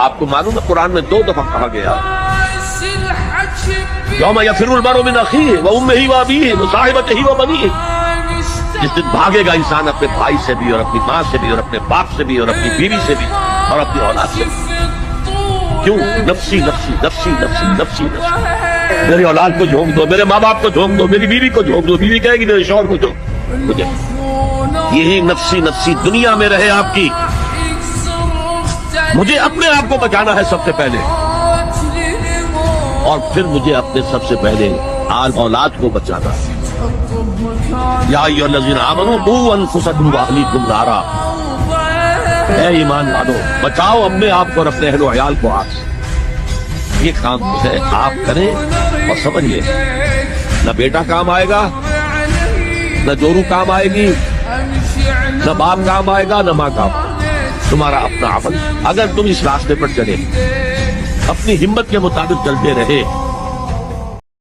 آپ کو معلوم ہے قرآن میں 2 دفعہ کہا گیا یوم یفر المرء من اخیہ وامہ وابیہ وصاحبتہ وبنیہ، جس دن بھاگے گا انسان اپنے بھائی سے بھی اور اپنی ماں سے بھی اور اپنے باپ سے بھی اور اپنی بیوی سے بھی اور اپنی اولاد سے بھی۔ کیوں؟ نفسی نفسی نفسی نفسی نفسی نفسی، میری اولاد کو جھونک دو، میرے ماں باپ کو جھونک دو، میری بیوی کو جھونک دو، بیوی کہے گی میرے شوہر کو جھونک مجھے۔ یہی نفسی نفسی دنیا میں رہے آپ کی، مجھے اپنے آپ کو بچانا ہے سب سے پہلے، اور پھر مجھے اپنے سب سے پہلے آل اولاد کو بچانا ہے۔ یا ایھا الذین آمنوا قوا انفسکم واہلیکم نارا، اے ایمان والو بچاؤ اپنے آپ کو اور اپنے اہل و عیال کو آگ سے۔ یہ کام ہے آپ کریں اور سمجھ لیں، نہ بیٹا کام آئے گا، نہ جورو کام آئے گی، نہ باپ کام آئے گا، نہ ماں کام آئے گا، تمہارا اپنا عمل۔ اگر تم اس راستے پر چلے، اپنی ہمت کے مطابق چلتے رہے